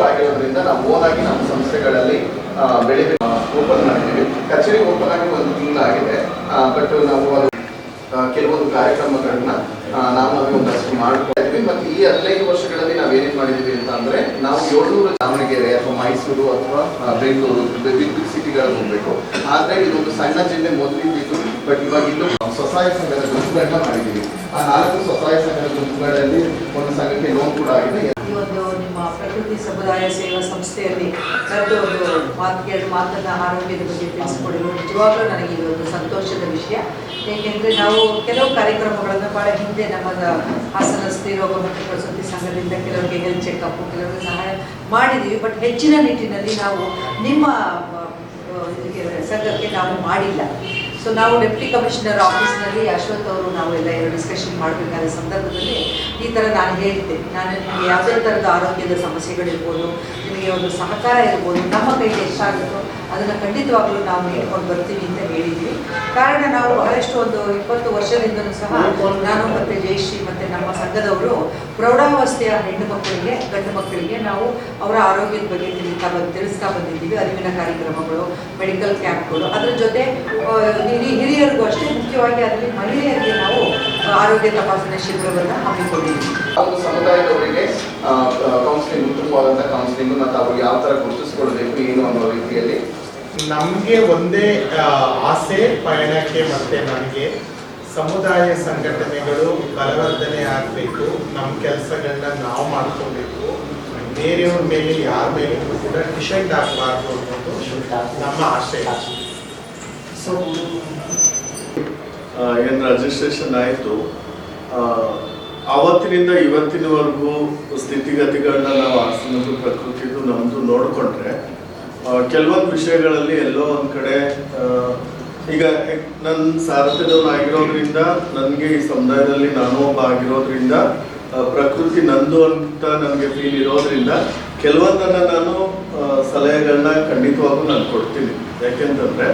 ಆಗಿರೋದ್ರಿಂದ ನಾವು ಓನ್ ಆಗಿ ನಮ್ಮ ಸಂಸ್ಥೆಗಳಲ್ಲಿ ಬೆಳಿಗ್ಗೆ ಓಪನ್ ಮಾಡಿದ್ದೀವಿ. ಕಚೇರಿ ಓಪನ್ ಆಗಿ 1 ತಿಂಗಳಾಗಿದೆ. ಬಟ್ ನಾವು ಕೆಲವೊಂದು ಕಾರ್ಯಕ್ರಮಗಳನ್ನ ನಾವು ಒಂದಷ್ಟು ಮಾಡ್ತಾ ಇದ್ವಿ. ಮತ್ತು ಈ 15 ವರ್ಷಗಳಲ್ಲಿ ನಾವೇನೇನು ಮಾಡಿದ್ದೀವಿ ಅಂತ ಅಂದರೆ, ನಾವು 700 ದಾವಣಗೆರೆ ಅಥವಾ ಮೈಸೂರು ಅಥವಾ ಬೆಂಗಳೂರು ಬಿಗ್ ಸಿಟಿಗಳಲ್ಲಿ ಹೋಗಬೇಕು. ಆದರೆ ಇದೊಂದು ಸಣ್ಣ ಜಿಲ್ಲೆ ಮೊದಲಿದ್ದು, ಬಟ್ ಇವಾಗ ಇಲ್ಲೂ ಸ್ವಸಹಾಯ ಸಂಘದ ಗುಂಪುಗಳನ್ನ ಮಾಡಿದ್ದೀವಿ. ಆ 4 ಸ್ವಸಹಾಯ ಸಂಘದ ಗುಂಪುಗಳಲ್ಲಿ ಒಂದು ಸಂಘಕ್ಕೆ ಲೋನ್ ಕೂಡ ಆಗಿದೆ. ಈ ಒಂದು ನಿಮ್ಮ ಪ್ರಕೃತಿ ಸಮುದಾಯ ಸೇವಾ ಸಂಸ್ಥೆಯಲ್ಲಿ ಒಂದು ಮಾತನ್ನ ಆರೋಗ್ಯದ ಬಗ್ಗೆ ತಿಳಿಸಿಕೊಡಲು ನಿಜವಾಗ್ಲೂ ನನಗೆ ಇದು ಒಂದು ಸಂತೋಷದ ವಿಷಯ. ಏಕೆಂದರೆ ನಾವು ಕೆಲವು ಕಾರ್ಯಕ್ರಮಗಳನ್ನು ಭಾಳ ಹಿಂದೆ ನಮ್ಮ ಹಾಸನ ಸ್ತ್ರೀರೋಗ ಮತ್ತು ಪ್ರಸೂತಿ ಸಂಘದಿಂದ ಕೆಲವರಿಗೆ ಹೆಲ್ತ್ ಚೆಕಪ್ ಕೆಲವರಿಗೆ ಸಹಾಯ ಮಾಡಿದ್ದೀವಿ. ಬಟ್ ಹೆಚ್ಚಿನ ನಿಟ್ಟಿನಲ್ಲಿ ನಾವು ನಿಮ್ಮ ಸಂಘಕ್ಕೆ ನಾವು ಮಾಡಿಲ್ಲ. ಸೊ ನಾವು ಡೆಪ್ಟಿ ಕಮಿಷನರ್ ಆಫೀಸ್ನಲ್ಲಿ ಅಶ್ವಥ್ ಅವರು ನಾವೆಲ್ಲ ಡಿಸ್ಕಷನ್ ಮಾಡಬೇಕಾದ ಸಂದರ್ಭದಲ್ಲಿ ಈ ಥರ ನಾನು ಹೇಳಿದ್ದೆ, ನಾನು ನಿಮಗೆ ಯಾವುದೇ ಥರದ ಆರೋಗ್ಯದ ಸಮಸ್ಯೆಗಳಿರ್ಬೋದು, ನಿಮಗೆ ಒಂದು ಸಹಕಾರ ಇರ್ಬೋದು, ನಮ್ಮ ಕೈಗೆ ಎಷ್ಟಾಗುತ್ತೋ ಅದನ್ನು ಖಂಡಿತವಾಗ್ಲೂ ನಾವು ನೀಡ್ಕೊಂಡು ಬರ್ತೀವಿ ಅಂತ ಹೇಳಿದ್ವಿ. ಕಾರಣ ನಾವು ಬಹಳಷ್ಟು ಒಂದು 20 ವರ್ಷದಿಂದಲೂ ಸಹ ನಾನು ಮತ್ತು ಜಯಶ್ರೀ ಮತ್ತು ನಮ್ಮ ಸಂಘದವರು ಪ್ರೌಢಾವಸ್ಥೆಯ ಹೆಣ್ಣು ಮಕ್ಕಳಿಗೆ ಗಂಡು ಮಕ್ಕಳಿಗೆ ನಾವು ಅವರ ಆರೋಗ್ಯದ ಬಗ್ಗೆ ತಿಳಿಸ್ತಾ ಬಂದಿದ್ದೀವಿ. ಅರಿವಿನ ಕಾರ್ಯಕ್ರಮಗಳು, ಮೆಡಿಕಲ್ ಕ್ಯಾಂಪ್ಗಳು, ಅದರ ಜೊತೆ ಹಿರಿಯರಿಗೂ ಅಷ್ಟೇ, ಮುಖ್ಯವಾಗಿ ಅದರಲ್ಲಿ ಮಹಿಳೆಯರಿಗೆ ನಾವು ಆರೋಗ್ಯ ತಪಾಸಣೆ ಶಿಬಿರವನ್ನು ಹಮ್ಮಿಕೊಂಡಿದ್ದೀವಿ. ಒಂದು ಸಮುದಾಯದವರಿಗೆ ಕೌನ್ಸಿಲಿಂಗ್, ಉತ್ತಮವಾದಂಥ ಕೌನ್ಸಿಲಿಂಗ್ ಮತ್ತು ಅವರು ಯಾವ ಥರ ಗುರುತಿಸ್ಕೊಳ್ಬೇಕು ಏನು ಅನ್ನೋ ರೀತಿಯಲ್ಲಿ ನಮಗೆ ಒಂದೇ ಆಸೆ ಪಯಣಕ್ಕೆ. ಮತ್ತು ನನಗೆ ಸಮುದಾಯ ಸಂಘಟನೆಗಳು ಬಲವರ್ಧನೆ ಆಗಬೇಕು, ನಮ್ಮ ಕೆಲಸಗಳನ್ನ ನಾವು ಮಾಡ್ಕೋಬೇಕು, ಬೇರೆಯವ್ರ ಮೇಲೆ ಯಾರ ಮೇಲೆ ಕೂಡ ಡಿಸೈಡ್ ಆಗಬಾರ್ದು ಅನ್ನೋದು ನಮ್ಮ ಆಸೆ. ಏನು ರಿಜಿಸ್ಟ್ರೇಷನ್ ಆಯಿತು, ಆವತ್ತಿನಿಂದ ಇವತ್ತಿನವರೆಗೂ ಸ್ಥಿತಿಗತಿಗಳನ್ನ ನಾವು ಹಾಸನದ್ದು ಪ್ರಕೃತಿದು ನಮ್ಮದು ನೋಡಿಕೊಂಡ್ರೆ ಕೆಲವೊಂದು ವಿಷಯಗಳಲ್ಲಿ ಎಲ್ಲೋ ಒಂದು ಕಡೆ ಈಗ ನನ್ನ ಸಾರಥ್ಯದವನು ಆಗಿರೋದ್ರಿಂದ, ನನಗೆ ಈ ಸಮುದಾಯದಲ್ಲಿ ನಾನು ಒಬ್ಬ ಆಗಿರೋದ್ರಿಂದ, ಪ್ರಕೃತಿ ನಂದು ಅಂತ ನನಗೆ ಫೀಲ್ ಇರೋದ್ರಿಂದ ಕೆಲವೊಂದನ್ನು ನಾನು ಸಲಹೆಗಳನ್ನ ಖಂಡಿತವಾಗೂ ನಾನು ಕೊಡ್ತೀನಿ. ಯಾಕೆಂತಂದರೆ